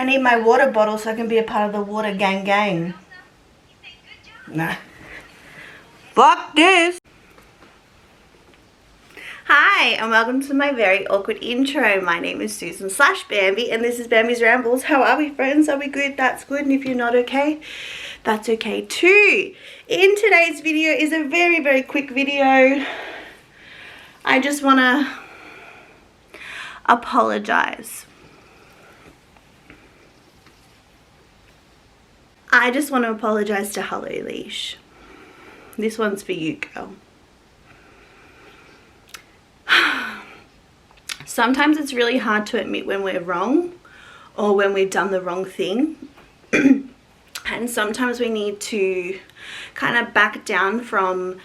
need my water bottle so I can be a part of the water gang. Nah. Fuck this. Hi, and welcome to my very awkward intro. My name is Susan / Bambi, and this is Bambi's Rambles. How are we, friends? Are we good? That's good. And if you're not okay, that's okay too. In today's video is a very, very quick video. I just want to apologize. I just want to apologize to Helloleesh. This one's for you, girl. Sometimes it's really hard to admit when we're wrong or when we've done the wrong thing. And sometimes we need to kind of back down from,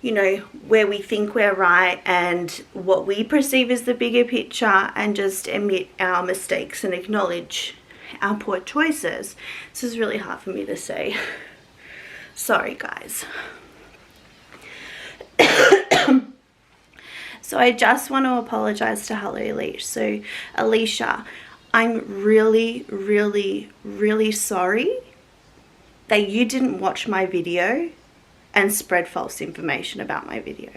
you know, where we think we're right and what we perceive as the bigger picture, and just admit our mistakes and acknowledge our poor choices. This is really hard for me to say. Sorry, guys. So I just want to apologize to Helloleesh. So Alicia, I'm really, really, really sorry that you didn't watch my video and spread false information about my video.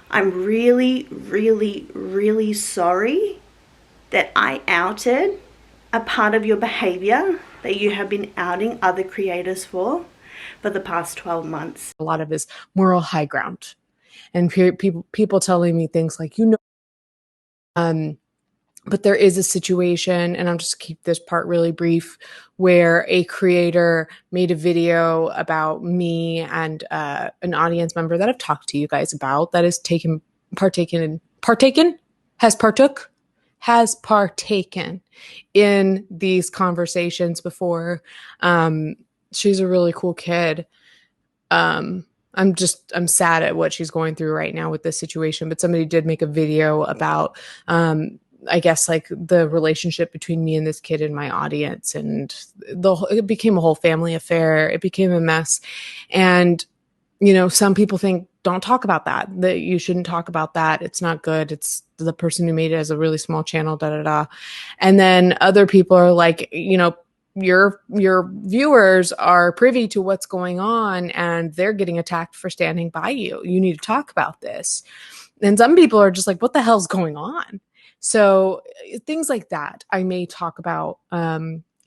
I'm really, really, really sorry that I outed a part of your behavior that you have been outing other creators for the past 12 months. A lot of his moral high ground. And people telling me things like, but there is a situation, and I'm just keep this part really brief, where a creator made a video about me and an audience member that I've talked to you guys about that has partaken in these conversations before. She's a really cool kid. I'm sad at what she's going through right now with this situation, but somebody did make a video about, I guess, like the relationship between me and this kid in my audience, and it became a whole family affair. It became a mess. And, you know, some people think, don't talk about that you shouldn't talk about that. It's not good. It's the person who made it as a really small channel, And then other people are like, you know, your viewers are privy to what's going on and they're getting attacked for standing by you. You need to talk about this. And some people are just like, what the hell's going on? So things like that I may talk about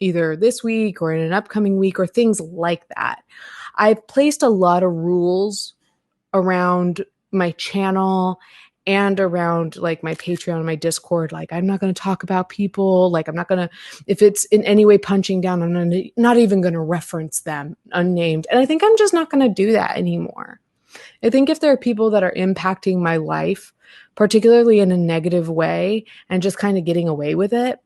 either this week or in an upcoming week, or things like that. I've placed a lot of rules around my channel and around like my Patreon and my Discord. Like, I'm not going to talk about people. Like, I'm not going to, if it's in any way punching down, I'm not even going to reference them unnamed. And I think I'm just not going to do that anymore. I think if there are people that are impacting my life, particularly in a negative way, and just kind of getting away with it,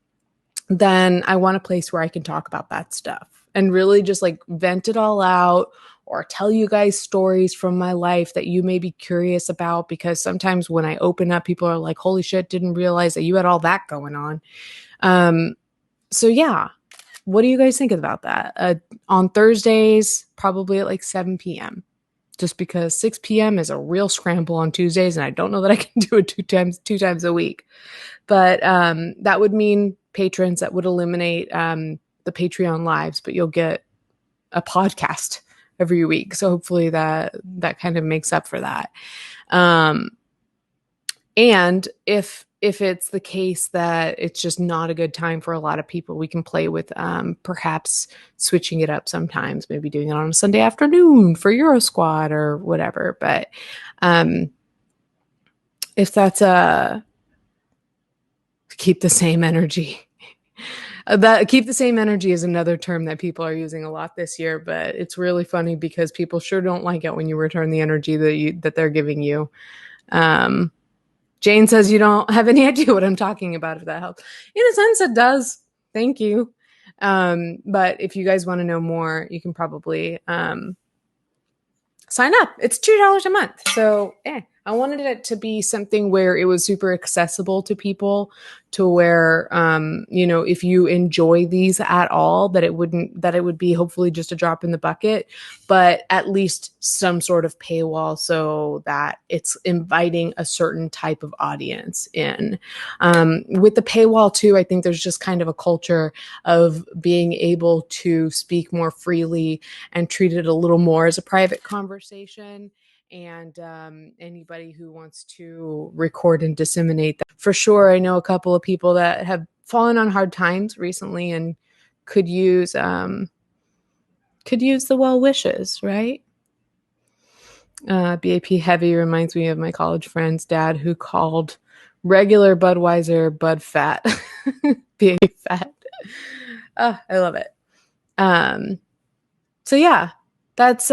then I want a place where I can talk about that stuff and really just like vent it all out, or tell you guys stories from my life that you may be curious about, because sometimes when I open up, people are like, holy shit, didn't realize that you had all that going on. So yeah, what do you guys think about that? On Thursdays, probably at like 7 p.m., just because 6 p.m. is a real scramble on Tuesdays, and I don't know that I can do it two times a week. But that would mean patrons, that would eliminate the Patreon lives, but you'll get a podcast every week. So hopefully that kind of makes up for that. And if it's the case that it's just not a good time for a lot of people, we can play with perhaps switching it up sometimes, maybe doing it on a Sunday afternoon for Euro Squad or whatever. But if that's keep the same energy. That keep the same energy is another term that people are using a lot this year, but it's really funny because people sure don't like it when you return the energy that they're giving you. Jane says you don't have any idea what I'm talking about, if that helps. In a sense, it does. Thank you. But if you guys want to know more, you can probably sign up. It's $2 a month. So I wanted it to be something where it was super accessible to people, to where, if you enjoy these at all, that it would be hopefully just a drop in the bucket, but at least some sort of paywall so that it's inviting a certain type of audience in. With the paywall too, I think there's just kind of a culture of being able to speak more freely and treat it a little more as a private conversation. And anybody who wants to record and disseminate that, for sure. I know a couple of people that have fallen on hard times recently and could use the well wishes, right? BAP Heavy reminds me of my college friend's dad, who called regular Budweiser Bud Fat. BAP Fat. Oh, I love it. So yeah, that's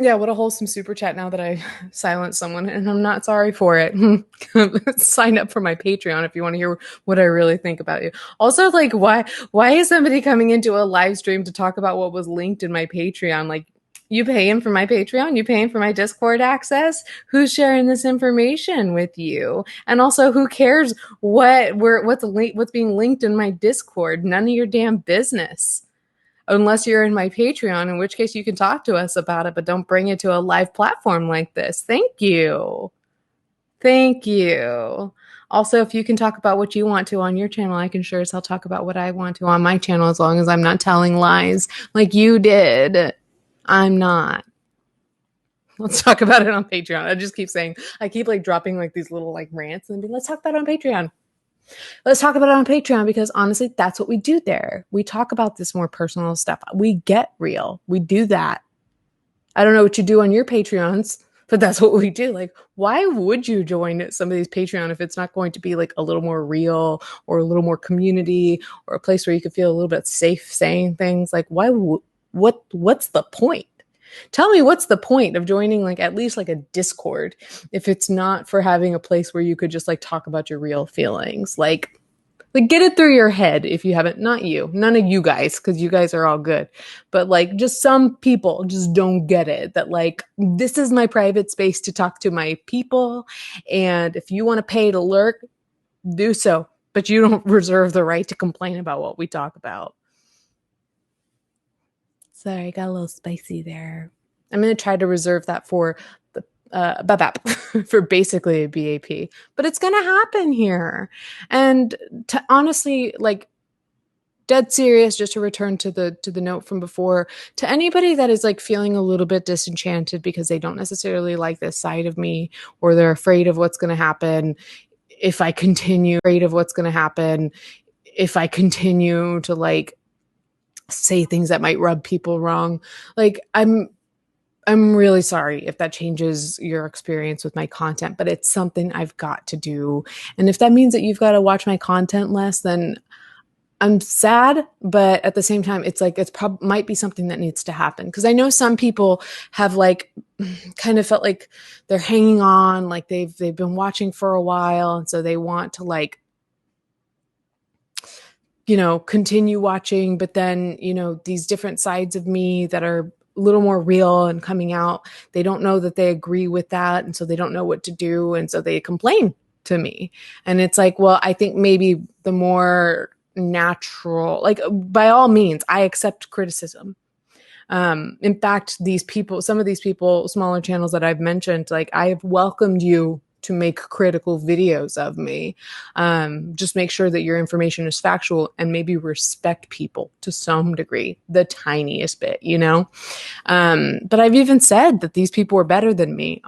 what a wholesome super chat now that I silenced someone, and I'm not sorry for it. Sign up for my Patreon if you want to hear what I really think about you. Also, like, why is somebody coming into a live stream to talk about what was linked in my Patreon? Like, you paying for my Patreon? You paying for my Discord access? Who's sharing this information with you? And also, who cares what's being linked in my Discord? None of your damn business. Unless you're in my Patreon, in which case you can talk to us about it, but don't bring it to a live platform like this. Thank you. Thank you. Also, if you can talk about what you want to on your channel, I can sure as hell talk about what I want to on my channel, as long as I'm not telling lies like you did. I'm not. Let's talk about it on Patreon. I keep like dropping like these little like rants and be, let's talk about it on Patreon. Let's talk about it on Patreon, because honestly, that's what we do there. We talk about this more personal stuff. We get real. We do that. I don't know what you do on your Patreons, but that's what we do. Like, why would you join some of these Patreon if it's not going to be like a little more real, or a little more community, or a place where you could feel a little bit safe saying things? Like, what's the point? Tell me, what's the point of joining like at least like a Discord if it's not for having a place where you could just like talk about your real feelings? Like get it through your head if you haven't. Not you, none of you guys, because you guys are all good, but like just some people just don't get it, that like, this is my private space to talk to my people, and if you want to pay to lurk, do so, but you don't reserve the right to complain about what we talk about. Sorry, I got a little spicy there. I'm going to try to reserve that for the BABAP, for basically a BAP, but it's going to happen here. And to honestly, like, dead serious, just to return to the note from before, to anybody that is like feeling a little bit disenchanted because they don't necessarily like this side of me, or they're afraid of what's going to happen if I continue to like say things that might rub people wrong. Like, I'm really sorry if that changes your experience with my content, but it's something I've got to do. And if that means that you've got to watch my content less, then I'm sad, but at the same time, it's like, might be something that needs to happen. Because I know some people have like kind of felt like they're hanging on, like they've been watching for a while, and so they want to like, continue watching, but then, these different sides of me that are a little more real and coming out, they don't know that they agree with that. And so they don't know what to do. And so they complain to me. And it's like, well, I think maybe the more natural, like, by all means, I accept criticism. In fact, some of these people, smaller channels that I've mentioned, like, I have welcomed you to make critical videos of me. Just make sure that your information is factual, and maybe respect people to some degree, the tiniest bit, But I've even said that these people were better than me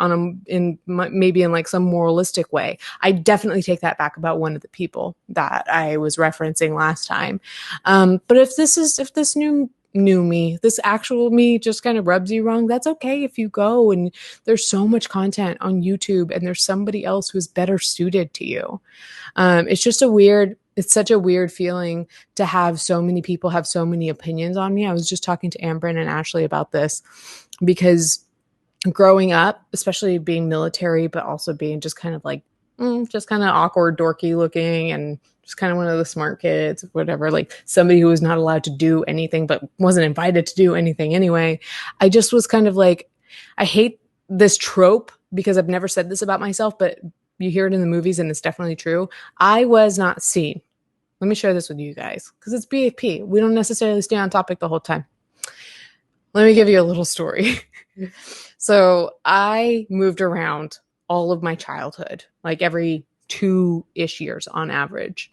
maybe in like some moralistic way. I definitely take that back about one of the people that I was referencing last time. But if this new me, this actual me, just kind of rubs you wrong, that's okay. If you go, and there's so much content on YouTube, and there's somebody else who's better suited to you. It's such a weird feeling to have so many people have so many opinions on me. I was just talking to Amber and Ashley about this, because growing up, especially being military, but also being just kind of like, just kind of awkward, dorky looking, and just kind of one of the smart kids, whatever, like somebody who was not allowed to do anything, but wasn't invited to do anything anyway. I just was kind of like, I hate this trope because I've never said this about myself, but you hear it in the movies and it's definitely true. I was not seen. Let me share this with you guys because it's BAP. We don't necessarily stay on topic the whole time. Let me give you a little story. So I moved around all of my childhood, like every 2-ish years on average.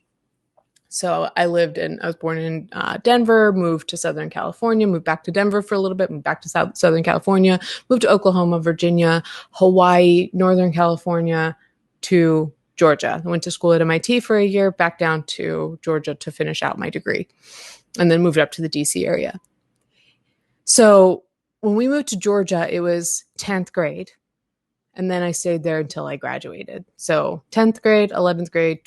So I was born in Denver, moved to Southern California, moved back to Denver for a little bit, moved back to Southern California, moved to Oklahoma, Virginia, Hawaii, Northern California, to Georgia. I went to school at MIT for a year, back down to Georgia to finish out my degree, and then moved up to the DC area. So when we moved to Georgia, it was 10th grade. And then I stayed there until I graduated. So 10th grade, 11th grade.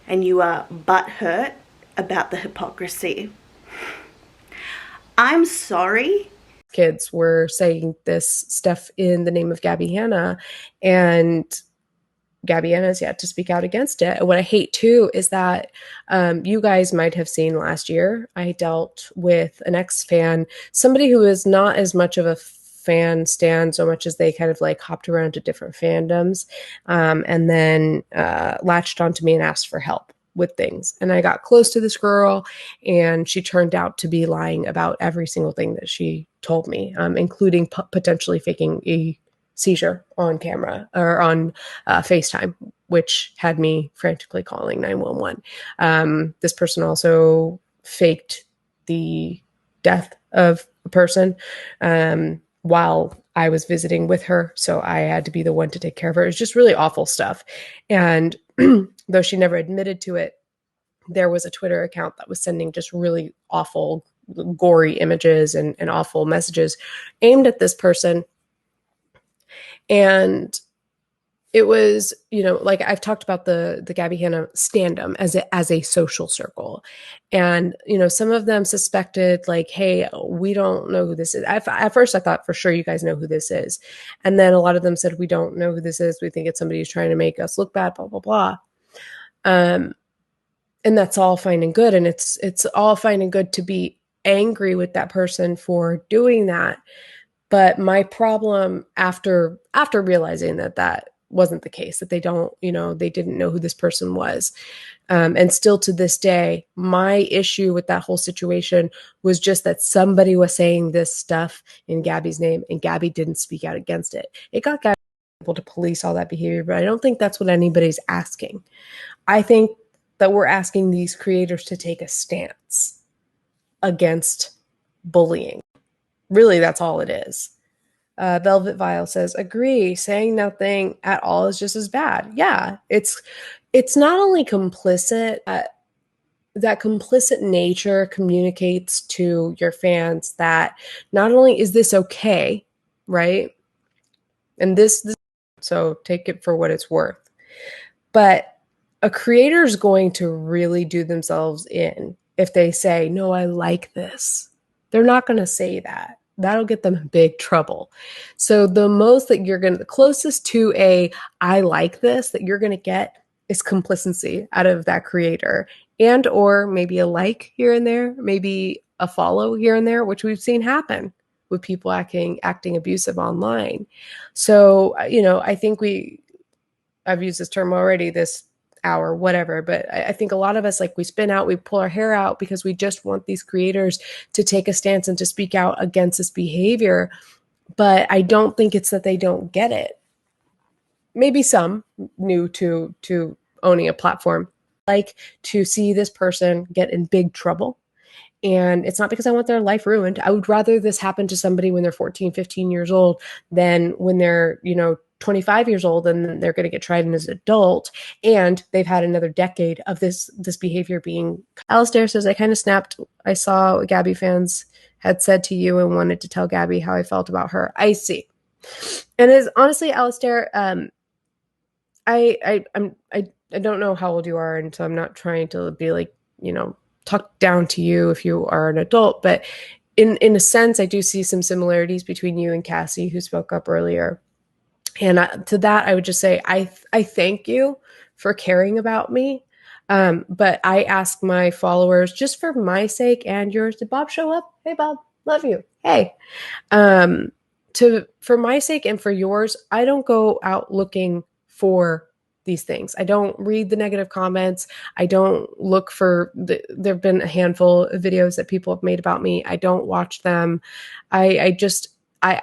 And you are butthurt about the hypocrisy. I'm sorry. Kids were saying this stuff in the name of Gabby Hanna, and Gabby Hanna has yet to speak out against it. And what I hate too is that you guys might have seen last year, I dealt with an ex-fan, somebody who is not as much of a fan stan so much as they kind of like hopped around to different fandoms, and then latched onto me and asked for help with things. And I got close to this girl, and she turned out to be lying about every single thing that she told me, including potentially faking a seizure on camera or on FaceTime, which had me frantically calling 911. This person also faked the death of a person while I was visiting with her. So I had to be the one to take care of her. It was just really awful stuff. And though she never admitted to it, there was a Twitter account that was sending just really awful, gory images and awful messages aimed at this person. And it was, like I've talked about the Gabby Hanna standum as a social circle. And, some of them suspected like, hey, we don't know who this is. At first I thought for sure you guys know who this is. And then a lot of them said, we don't know who this is. We think it's somebody who's trying to make us look bad, blah, blah, blah. And that's all fine and good. And it's all fine and good to be angry with that person for doing that. But my problem after realizing that wasn't the case, that they didn't know who this person was. And still to this day, my issue with that whole situation was just that somebody was saying this stuff in Gabby's name and Gabby didn't speak out against it. It got Gabby able to police all that behavior, but I don't think that's what anybody's asking. I think that we're asking these creators to take a stance against bullying. Really, that's all it is. Velvet Vial says, agree, saying nothing at all is just as bad. Yeah, it's not only complicit, that complicit nature communicates to your fans that not only is this okay, right? And this so take it for what it's worth. But a creator is going to really do themselves in if they say, no, I like this. They're not going to say that. That'll get them in big trouble. So the closest to a I like this that you're going to get is complacency out of that creator, and or maybe a like here and there, maybe a follow here and there, which we've seen happen with people acting abusive online. So, I think I've used this term already this hour, whatever, but I think a lot of us, like, we spin out, we pull our hair out because we just want these creators to take a stance and to speak out against this behavior. But I don't think it's that they don't get it. Maybe some new to owning a platform like to see this person get in big trouble. And it's not because I want their life ruined. I would rather this happen to somebody when they're 14, 15 years old than when they're, 25 years old and they're going to get tried as an adult and they've had another decade of this behavior being. Alistair says, I kind of snapped. I saw what Gabby fans had said to you and wanted to tell Gabby how I felt about her. I see. And is honestly, Alistair, I don't know how old you are, and so I'm not trying to be like, talk down to you if you are an adult, but in a sense, I do see some similarities between you and Cassie, who spoke up earlier. And to that, I would just say, I thank you for caring about me. But I ask my followers, just for my sake and yours, did Bob show up? Hey, Bob, love you. Hey, for my sake and for yours, I don't go out looking for these things. I don't read the negative comments. I don't look for there have been a handful of videos that people have made about me. I don't watch them. I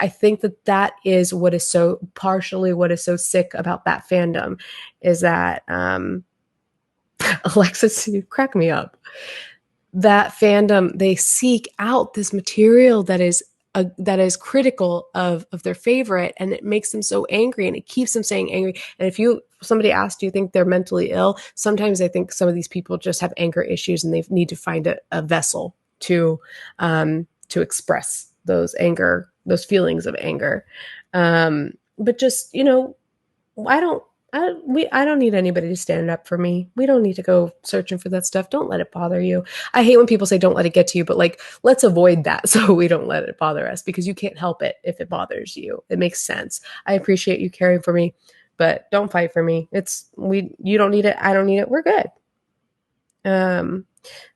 think that is what is so partially what is so sick about that fandom is that, Alexis, you crack me up. That fandom, they seek out this material that is critical of their favorite, and it makes them so angry, and it keeps them saying angry. And if somebody asked, do you think they're mentally ill? Sometimes I think some of these people just have anger issues, and they need to find a vessel to express those feelings of anger. But just, I don't need anybody to stand up for me. We don't need to go searching for that stuff. Don't let it bother you. I hate when people say don't let it get to you, but like, let's avoid that so we don't let it bother us, because you can't help it if it bothers you. It makes sense. I appreciate you caring for me, but don't fight for me. You don't need it. I don't need it. We're good.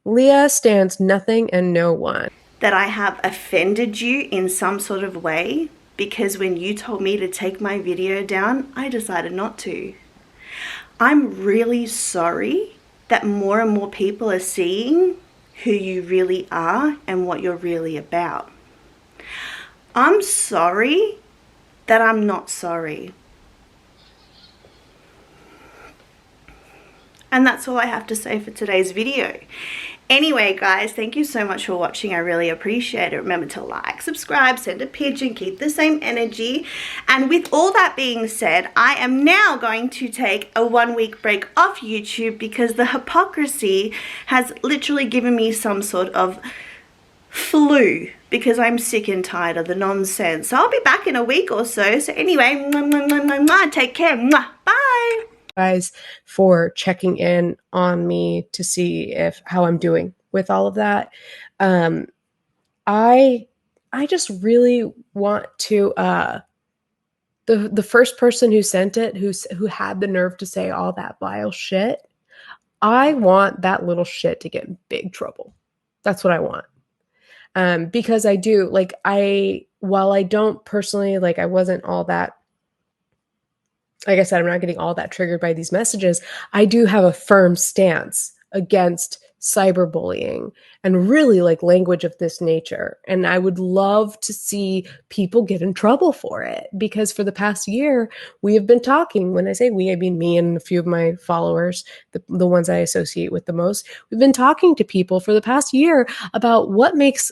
Leah stands nothing and no one. That I have offended you in some sort of way, because when you told me to take my video down, I decided not to. I'm really sorry that more and more people are seeing who you really are and what you're really about. I'm sorry that I'm not sorry. And that's all I have to say for today's video. Anyway, guys, thank you so much for watching. I really appreciate it. Remember to like, subscribe, send a pigeon, keep the same energy. And with all that being said, I am now going to take a 1-week break off YouTube because the hypocrisy has literally given me some sort of flu, because I'm sick and tired of the nonsense. So I'll be back in a week or so. So anyway, take care. Bye. Guys for checking in on me to see how I'm doing with all of that. I just really want to the first person who sent it, who had the nerve to say all that vile shit, I want that little shit to get in big trouble. That's what I want. Because I do, like, while I don't personally, like, I wasn't all that, like I said, I'm not getting all that triggered by these messages. I do have a firm stance against cyberbullying and really like language of this nature. And I would love to see people get in trouble for it, because for the past year, we have been talking. When I say we, I mean me and a few of my followers, the ones I associate with the most. We've been talking to people for the past year about what makes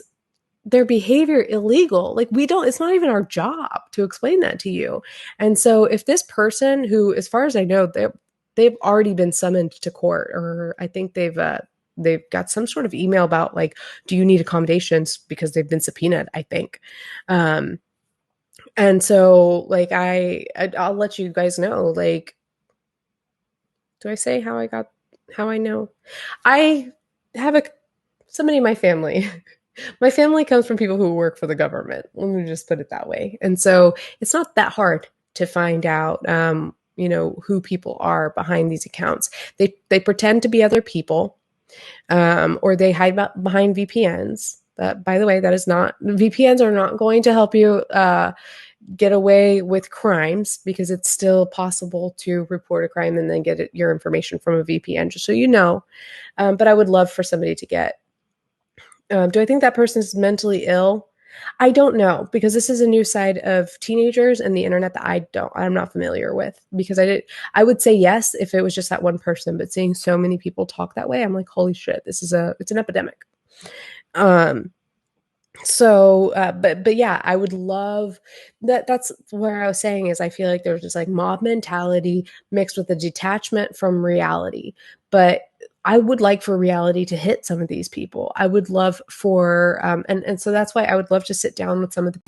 their behavior illegal. Like, it's not even our job to explain that to you. And so if this person, who, as far as I know, they've already been summoned to court, or I think they've got some sort of email about, like, do you need accommodations, because they've been subpoenaed, I think. And so, like, I'll let you guys know, like, do I say how I know? I have somebody in my family. My family comes from people who work for the government. Let me just put it that way. And so it's not that hard to find out, who people are behind these accounts. They pretend to be other people, or they hide behind VPNs. By the way, VPNs are not going to help you get away with crimes, because it's still possible to report a crime and then get your information from a VPN, just so you know. But I would love for somebody to get. Do I think that person is mentally ill? I don't know, because this is a new side of teenagers and the internet that I'm not familiar with, because I would say yes if it was just that one person, but seeing so many people talk that way, I'm like, holy shit, it's an epidemic. But yeah, I would love that. That's where I was saying is, I feel like there's just like mob mentality mixed with a detachment from reality. But I would like for reality to hit some of these people. I would love for, and so that's why I would love to sit down with some of the